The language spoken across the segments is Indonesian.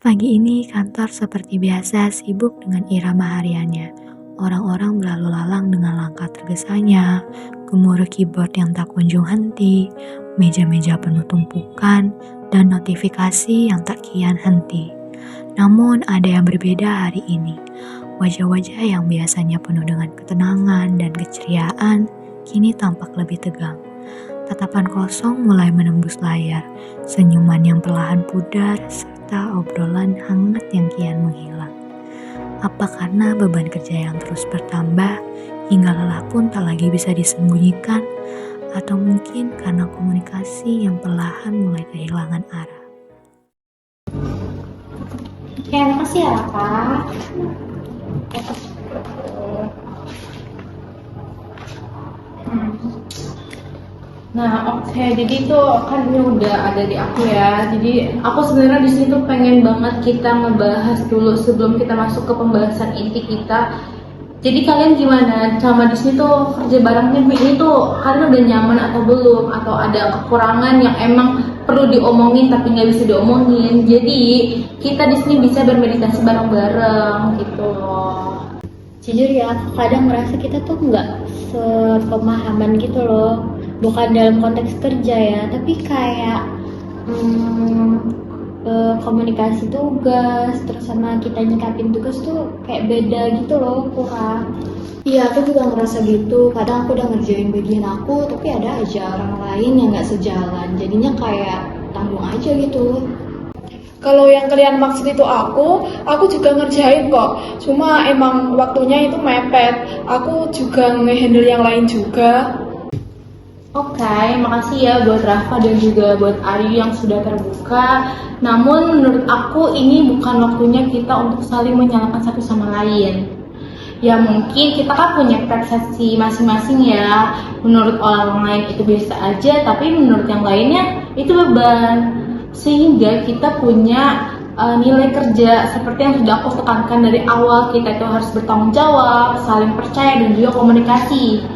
Pagi ini kantor seperti biasa sibuk dengan irama hariannya. Orang-orang berlalu lalang dengan langkah tergesanya, gemuruh keyboard yang tak kunjung henti, meja-meja penuh tumpukan, dan notifikasi yang tak kian henti. Namun ada yang berbeda hari ini. Wajah-wajah yang biasanya penuh dengan ketenangan dan keceriaan, kini tampak lebih tegang. Tatapan kosong mulai menembus layar, senyuman yang perlahan pudar, serta obrolan hangat yang kian menghilang. Apa karena beban kerja yang terus bertambah, hingga lelah pun tak lagi bisa disembunyikan, atau mungkin karena komunikasi yang perlahan mulai kehilangan arah. Ya, makasih ya, Kak. Nah, oke. Jadi itu kan ini udah ada di aku ya. Jadi aku sebenarnya di sini tuh pengen banget kita ngebahas dulu sebelum kita masuk ke pembahasan inti kita. Jadi kalian gimana? Sama di sini tuh kerja bareng tim ini tuh kalian udah nyaman atau belum? Atau ada kekurangan yang emang perlu diomongin tapi nggak bisa diomongin? Jadi kita di sini bisa bermeditasi bareng-bareng gitu loh. Jujur ya, aku kadang merasa kita tuh nggak sepemahaman gitu loh. Bukan dalam konteks kerja ya, tapi kayak komunikasi tugas, terus sama kita nyikapin tugas tuh kayak beda gitu loh, kurang. Iya, aku juga ngerasa gitu. Kadang aku udah ngerjain bagian aku, tapi ada aja orang lain yang nggak sejalan. Jadinya kayak tanggung aja gitu. Kalau yang kalian maksud itu aku juga ngerjain kok. Cuma emang waktunya itu mepet. Aku juga ngehandle yang lain juga. Oke, makasih ya buat Rafa dan juga buat Ayu yang sudah terbuka. Namun menurut aku ini bukan waktunya kita untuk saling menyalahkan satu sama lain. Ya mungkin kita kan punya persepsi masing-masing ya. Menurut orang lain itu biasa aja, tapi menurut yang lainnya itu beban. Sehingga kita punya nilai kerja seperti yang sudah aku tekankan dari awal, kita itu harus bertanggung jawab, saling percaya dan juga komunikasi.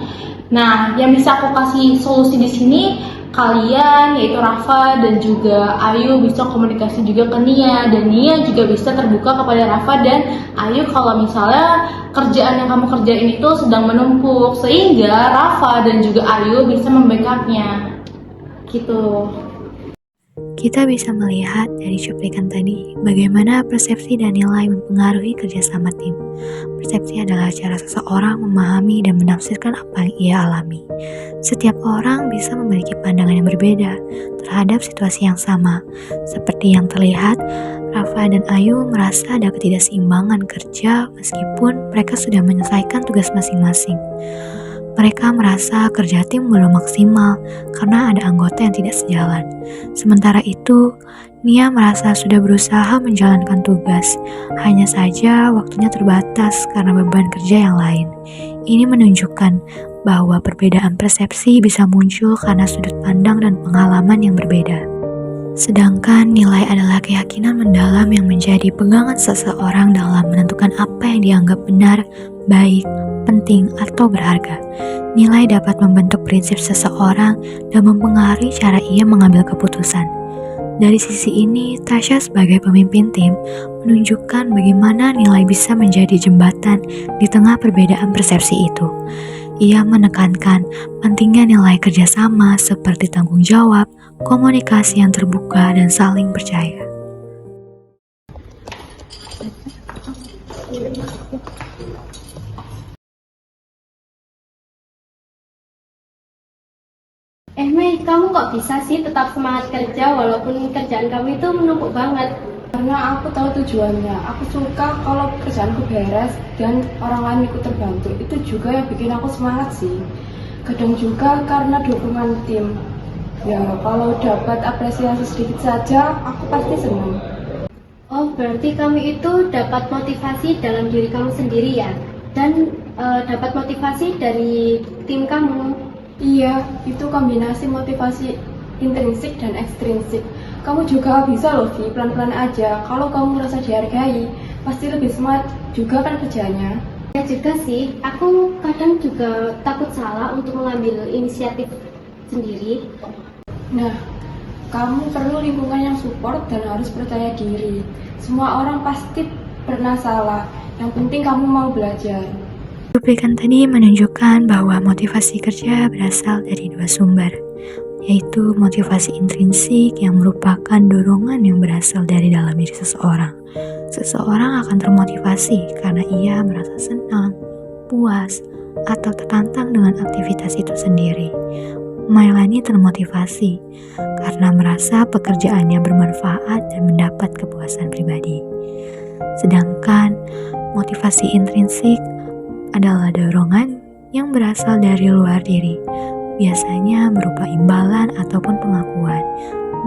Nah, yang bisa aku kasih solusi di sini kalian yaitu Rafa dan juga Ayu bisa komunikasi juga ke Nia, dan Nia juga bisa terbuka kepada Rafa dan Ayu kalau misalnya kerjaan yang kamu kerjain itu sedang menumpuk, sehingga Rafa dan juga Ayu bisa membackupnya gitu. Kita bisa melihat dari cuplikan tadi bagaimana persepsi dan nilai mempengaruhi kerjasama tim. Persepsi adalah cara seseorang memahami dan menafsirkan apa yang ia alami. Setiap orang bisa memiliki pandangan yang berbeda terhadap situasi yang sama. Seperti yang terlihat, Rafa dan Ayu merasa ada ketidakseimbangan kerja meskipun mereka sudah menyelesaikan tugas masing-masing. Mereka merasa kerja tim belum maksimal karena ada anggota yang tidak sejalan. Sementara itu, Nia merasa sudah berusaha menjalankan tugas, hanya saja waktunya terbatas karena beban kerja yang lain. Ini menunjukkan bahwa perbedaan persepsi bisa muncul karena sudut pandang dan pengalaman yang berbeda. Sedangkan nilai adalah keyakinan mendalam yang menjadi pegangan seseorang dalam menentukan apa yang dianggap benar, baik, penting, atau berharga. Nilai dapat membentuk prinsip seseorang dan mempengaruhi cara ia mengambil keputusan. Dari sisi ini, Tasya sebagai pemimpin tim menunjukkan bagaimana nilai bisa menjadi jembatan di tengah perbedaan persepsi itu. Ia menekankan pentingnya nilai kerjasama seperti tanggung jawab, komunikasi yang terbuka, dan saling percaya. Mei, kamu kok bisa sih tetap semangat kerja walaupun kerjaan kamu itu menumpuk banget? Karena aku tahu tujuannya. Aku suka kalau kerjaanku beres dan orang lain ikut terbantu. Itu juga yang bikin aku semangat sih. Kadang juga karena dukungan tim. Ya, kalau dapat apresiasi sedikit saja, aku pasti senang. Oh, berarti kamu itu dapat motivasi dalam diri kamu sendiri ya? Dan dapat motivasi dari tim kamu? Iya, itu kombinasi motivasi intrinsik dan ekstrinsik. Kamu juga bisa loh, Vi, pelan-pelan aja. Kalau kamu merasa dihargai, pasti lebih semangat juga kan kerjanya. Ya juga sih, aku kadang juga takut salah untuk mengambil inisiatif sendiri. Nah, kamu perlu lingkungan yang support dan harus percaya diri. Semua orang pasti pernah salah. Yang penting kamu mau belajar. Cuplikan tadi menunjukkan bahwa motivasi kerja berasal dari dua sumber, yaitu motivasi intrinsik yang merupakan dorongan yang berasal dari dalam diri seseorang. Seseorang akan termotivasi karena ia merasa senang, puas, atau tertantang dengan aktivitas itu sendiri. Mailani termotivasi karena merasa pekerjaannya bermanfaat dan mendapat kepuasan pribadi. Sedangkan motivasi intrinsik adalah dorongan yang berasal dari luar diri, biasanya berupa imbalan ataupun pengakuan.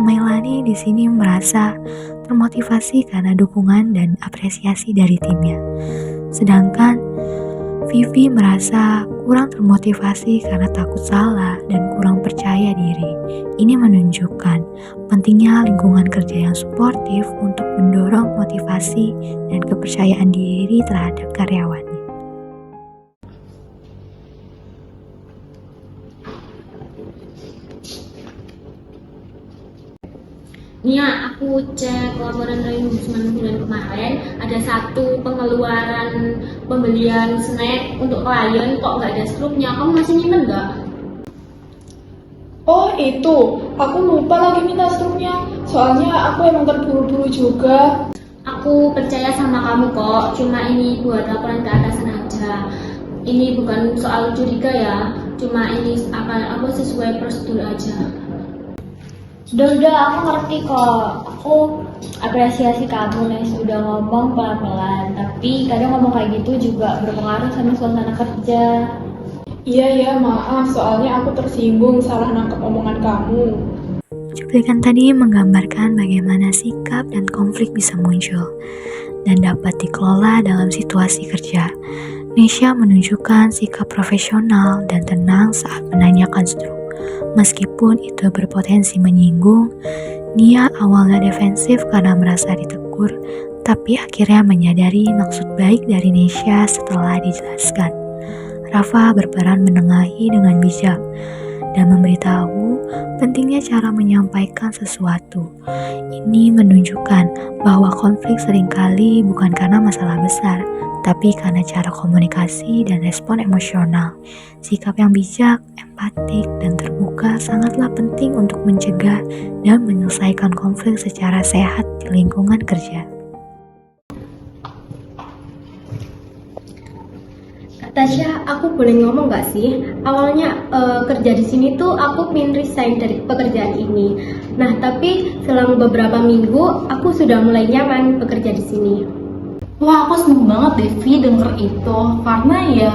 Mailani di sini merasa termotivasi karena dukungan dan apresiasi dari timnya. Sedangkan Vivi merasa kurang termotivasi karena takut salah dan kurang percaya diri. Ini menunjukkan pentingnya lingkungan kerja yang suportif untuk mendorong motivasi dan kepercayaan diri terhadap karyawannya. Nia, aku cek laporan reimbursement bulan kemarin, ada satu pengeluaran pembelian snack untuk klien kok nggak ada struknya. Kamu masih nyimpen nggak? Oh itu, aku lupa lagi minta struknya. Soalnya aku emang terburu-buru juga. Aku percaya sama kamu kok, cuma ini buat laporan ke atasan aja. Ini bukan soal curiga ya, cuma ini akan aku sesuai prosedur aja. Udah, aku ngerti kok. Aku apresiasi kamu nih sudah ngomong pelan-pelan. Tapi kadang ngomong kayak gitu juga berpengaruh sama suasana kerja. Iya, maaf. Soalnya aku tersinggung salah nangkep omongan kamu. Cuplikan tadi menggambarkan bagaimana sikap dan konflik bisa muncul dan dapat dikelola dalam situasi kerja. Nesha menunjukkan sikap profesional dan tenang saat menanyakan struk. Meskipun itu berpotensi menyinggung, Nia awalnya defensif karena merasa ditegur, tapi akhirnya menyadari maksud baik dari Nesha setelah dijelaskan. Rafa berperan menengahi dengan bijak dan memberitahu pentingnya cara menyampaikan sesuatu. Ini menunjukkan bahwa konflik seringkali bukan karena masalah besar, tapi karena cara komunikasi dan respon emosional. Sikap yang bijak, empatik, dan terbuka sangatlah penting untuk mencegah dan menyelesaikan konflik secara sehat di lingkungan kerja. Tasya, aku boleh ngomong gak sih? Awalnya kerja di sini tuh aku pengen resign dari pekerjaan ini. Nah, tapi selang beberapa minggu aku sudah mulai nyaman bekerja di sini. Wah, aku seneng banget Devi denger itu. Karena ya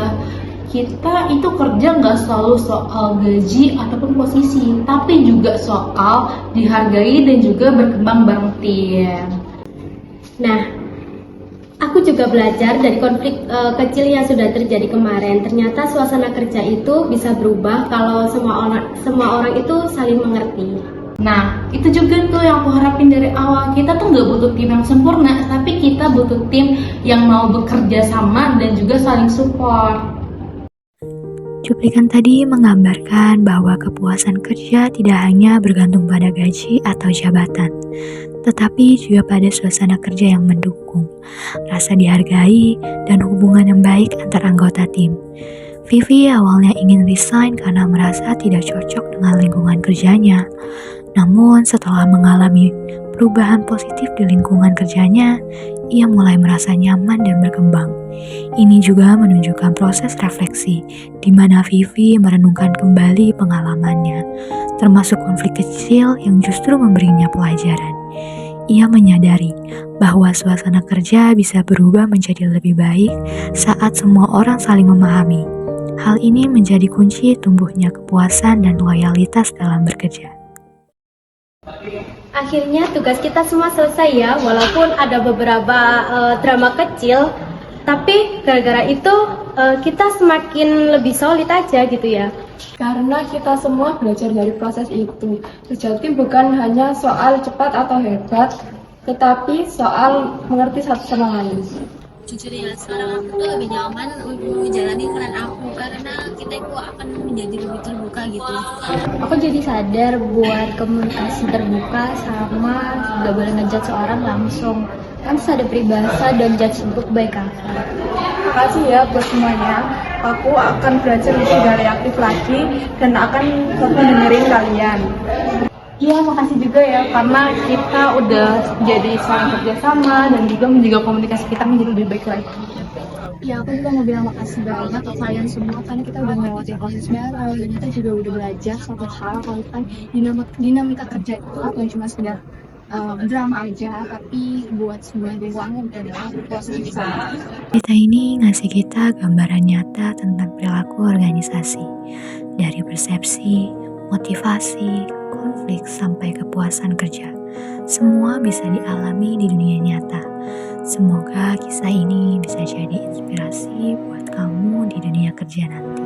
kita itu kerja nggak selalu soal gaji ataupun posisi, tapi juga soal dihargai dan juga berkembang bareng tim. Nah, aku juga belajar dari konflik kecil yang sudah terjadi kemarin. Ternyata suasana kerja itu bisa berubah kalau semua orang itu saling mengerti. Nah, itu juga tuh yang aku harapin dari awal. Kita tuh nggak butuh tim yang sempurna, tapi kita butuh tim yang mau bekerja sama dan juga saling support. Cuplikan tadi menggambarkan bahwa kepuasan kerja tidak hanya bergantung pada gaji atau jabatan, tetapi juga pada suasana kerja yang mendukung, rasa dihargai, dan hubungan yang baik antar anggota tim. Vivi awalnya ingin resign karena merasa tidak cocok dengan lingkungan kerjanya. Namun setelah mengalami perubahan positif di lingkungan kerjanya, ia mulai merasa nyaman dan berkembang. Ini juga menunjukkan proses refleksi, di mana Vivi merenungkan kembali pengalamannya, termasuk konflik kecil yang justru memberinya pelajaran. Ia menyadari bahwa suasana kerja bisa berubah menjadi lebih baik saat semua orang saling memahami. Hal ini menjadi kunci tumbuhnya kepuasan dan loyalitas dalam bekerja. Akhirnya tugas kita semua selesai ya, walaupun ada beberapa drama kecil, tapi gara-gara itu kita semakin lebih solid aja gitu ya. Karena kita semua belajar dari proses itu. Kerja tim bukan hanya soal cepat atau hebat, tetapi soal mengerti satu sama lain. Jujur ya, sekarang aku tuh lebih nyaman untuk menjalani peran aku karena kita itu akan menjadi lebih terbuka gitu. Aku jadi sadar buat komunikasi terbuka sama gak boleh ngejudge seorang langsung. kan ada peribahasa don't judge book by cover. Makasih ya buat semuanya. Aku akan belajar lebih dari aktif lagi dan akan tetap dengerin kalian. Iya, makasih juga ya karena kita udah jadi saling kerjasama dan juga menjaga komunikasi kita menjadi lebih baik lagi. Ya, aku juga mau bilang makasih banget ke kalian semua karena kita udah melewati proses bareng dan kita juga udah belajar satu hal kalau kan dinamika kerja itu bukan cuma sekedar drama aja, tapi buat sebuah ruang dan proses besar. Cerita ini ngasih kita gambaran nyata tentang perilaku organisasi, dari persepsi, motivasi, konflik, sampai kepuasan kerja. Semua bisa dialami di dunia nyata. Semoga kisah ini bisa jadi inspirasi buat kamu di dunia kerja nanti.